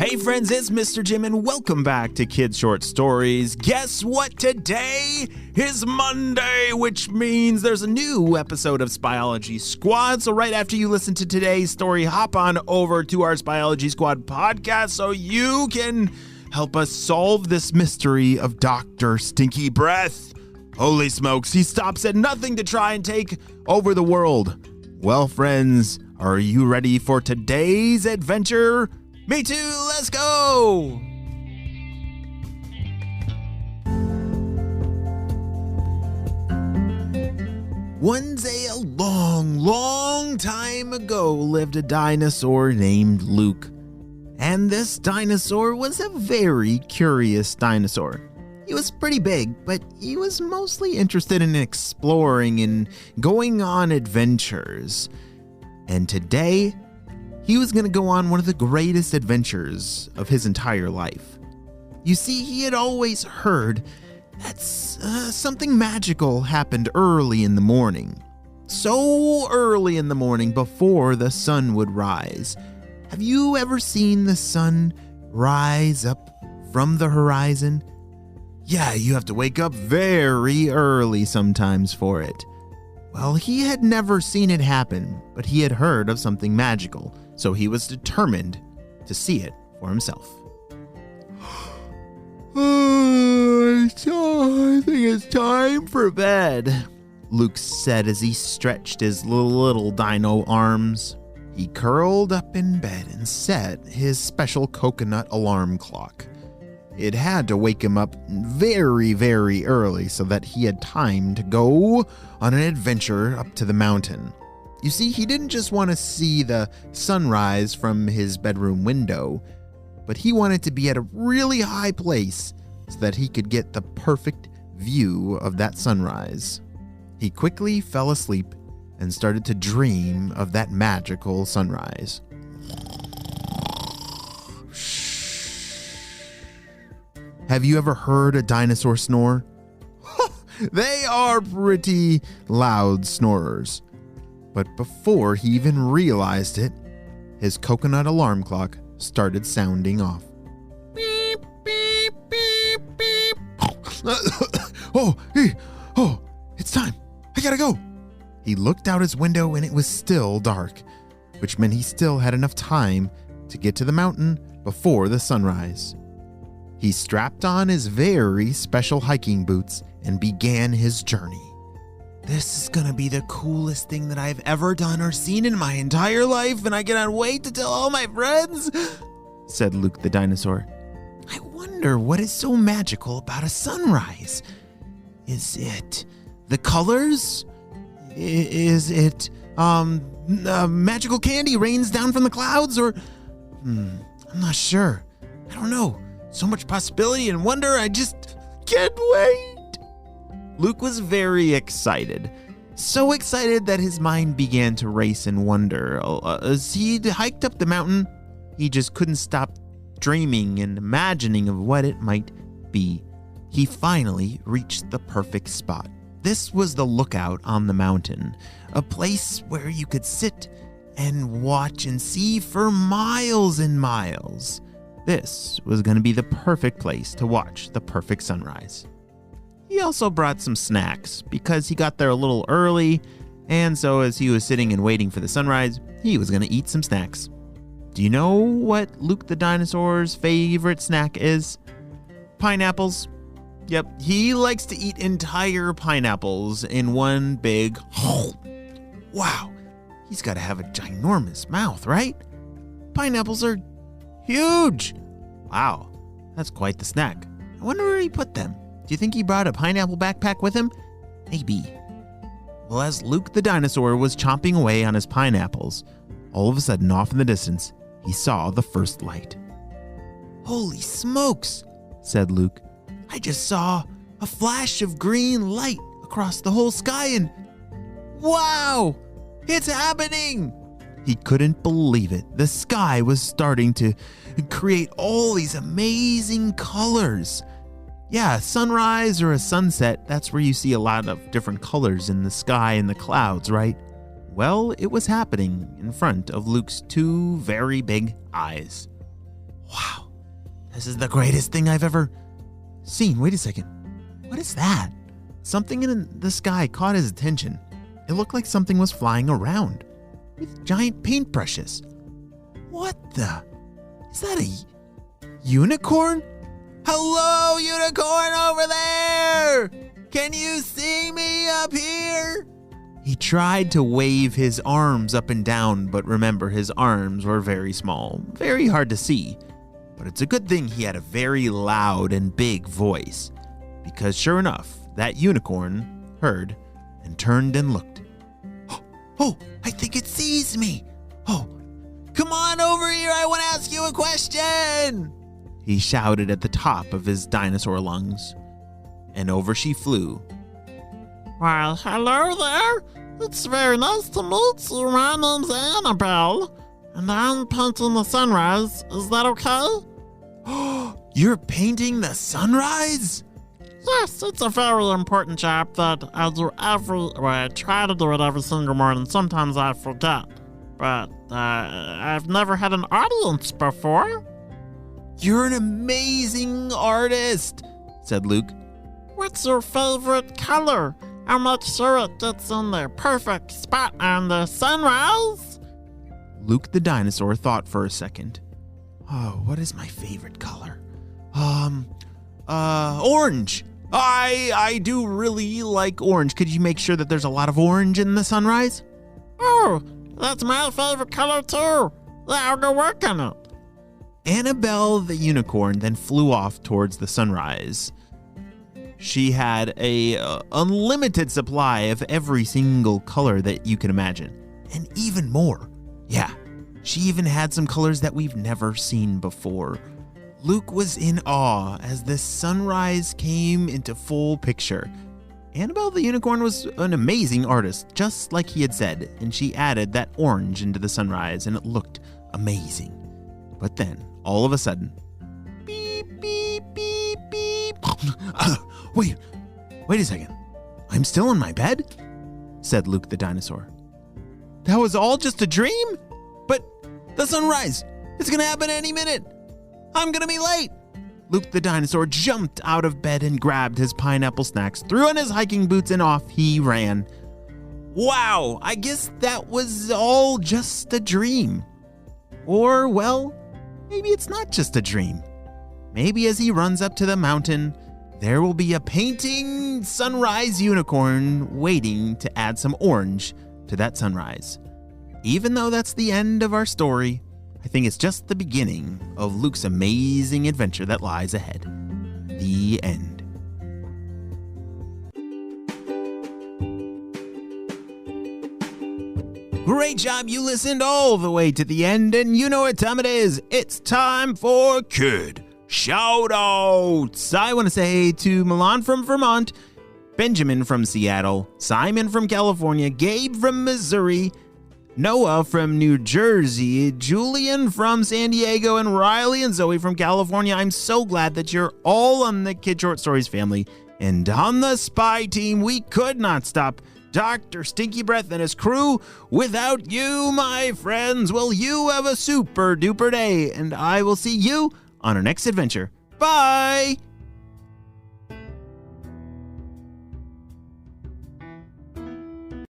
Hey friends, it's Mr. Jim and welcome back to Kids Short Stories. Guess what? Today is Monday, which means there's a new episode of Spyology Squad. So right after you listen to today's story, hop on over to our Spyology Squad podcast so you can help us solve this mystery of Dr. Stinky Breath. Holy smokes, he stops at nothing to try and take over the world. Well, friends, are you ready for today's adventure? Me too, let's go! One day a long time ago lived a dinosaur named Luke. And this dinosaur was a very curious dinosaur. He was pretty big, but he was mostly interested in exploring and going on adventures. And today, he was going to go on one of the greatest adventures of his entire life. You see, he had always heard that something magical happened early in the morning. So early in the morning before the sun would rise. Have you ever seen the sun rise up from the horizon? Yeah, you have to wake up very early sometimes for it. Well, he had never seen it happen, but he had heard of something magical, so he was determined to see it for himself. I think it's time for bed, Luke said as he stretched his little dino arms. He curled up in bed and set his special coconut alarm clock. It had to wake him up very, very early so that he had time to go on an adventure up to the mountain. You see, he didn't just want to see the sunrise from his bedroom window, but he wanted to be at a really high place so that he could get the perfect view of that sunrise. He quickly fell asleep and started to dream of that magical sunrise. Have you ever heard a dinosaur snore? They are pretty loud snorers. But before he even realized it, his coconut alarm clock started sounding off. Beep, beep, beep, beep. It's time. I gotta go. He looked out his window and it was still dark, which meant he still had enough time to get to the mountain before the sunrise. He strapped on his very special hiking boots and began his journey. This is gonna be the coolest thing that I've ever done or seen in my entire life, and I cannot wait to tell all my friends, said Luke the dinosaur. I wonder what is so magical about a sunrise. Is it the colors? Is it magical candy rains down from the clouds? Or I'm not sure. I don't know. So much possibility and wonder, I just can't wait. Luke was very excited. So excited that his mind began to race in wonder. As he hiked up the mountain, he just couldn't stop dreaming and imagining of what it might be. He finally reached the perfect spot. This was the lookout on the mountain, a place where you could sit and watch and see for miles and miles. This was going to be the perfect place to watch the perfect sunrise. He also brought some snacks because he got there a little early, and so as he was sitting and waiting for the sunrise, he was going to eat some snacks. Do you know what Luke the dinosaur's favorite snack is? Pineapples. Yep, he likes to eat entire pineapples in one big Wow, he's got to have a ginormous mouth, right? Pineapples are huge. Wow, that's quite the snack. I wonder where he put them. Do you think he brought a pineapple backpack with him? Maybe. Well, as Luke the dinosaur was chomping away on his pineapples, all of a sudden off in the distance, he saw the first light. Holy smokes, said Luke. I just saw a flash of green light across the whole sky and wow, it's happening. He couldn't believe it. The sky was starting to create all these amazing colors. Yeah, a sunrise or a sunset, that's where you see a lot of different colors in the sky and the clouds, right? Well, it was happening in front of Luke's two very big eyes. Wow, this is the greatest thing I've ever seen. Wait a second. What is that? Something in the sky caught his attention. It looked like something was flying around with giant paintbrushes. What the? Is that a unicorn? Hello, unicorn over there! Can you see me up here? He tried to wave his arms up and down, but remember, his arms were very small, very hard to see. But it's a good thing he had a very loud and big voice, because sure enough, that unicorn heard and turned and looked. Oh, I think it sees me. Oh, come on over here, I want to ask you a question. He shouted at the top of his dinosaur lungs, and over she flew. Well, hello there. It's very nice to meet you. My name's Annabelle, and I'm painting the sunrise. Is that okay? You're painting the sunrise? Yes, it's a very important job that I do I try to do it every single morning. Sometimes I forget, but I've never had an audience before. You're an amazing artist, said Luke. What's your favorite color? I'll make sure it gets in the perfect spot on the sunrise. Luke the dinosaur thought for a second. Oh, what is my favorite color? Orange. I do really like orange. Could you make sure that there's a lot of orange in the sunrise? Oh, that's my favorite color too. Yeah, I'll go work on it. Annabelle the unicorn then flew off towards the sunrise. She had a unlimited supply of every single color that you can imagine, and even more. Yeah, she even had some colors that we've never seen before. Luke was in awe as the sunrise came into full picture. Annabelle the unicorn was an amazing artist, just like he had said, and she added that orange into the sunrise, and it looked amazing. But then, all of a sudden, beep, beep, beep, beep. Wait a second. I'm still in my bed? Said Luke the dinosaur. That was all just a dream? But the sunrise, it's gonna happen any minute. I'm gonna be late. Luke the dinosaur jumped out of bed and grabbed his pineapple snacks, threw on his hiking boots, and off he ran. Wow, I guess that was all just a dream. Or, well, maybe it's not just a dream. Maybe as he runs up to the mountain, there will be a painting sunrise unicorn waiting to add some orange to that sunrise. Even though that's the end of our story, I think it's just the beginning of Luke's amazing adventure that lies ahead. The end. Great job, you listened all the way to the end, and you know what time it is. It's time for Kid Shoutouts. I want to say to Milan from Vermont, Benjamin from Seattle, Simon from California, Gabe from Missouri, Noah from New Jersey, Julian from San Diego, and Riley and Zoe from California. I'm so glad that you're all on the Kid Short Stories family. And on the spy team, we could not stop Dr. Stinky Breath and his crew. Without you, my friends, well, you have a super duper day. And I will see you on our next adventure. Bye!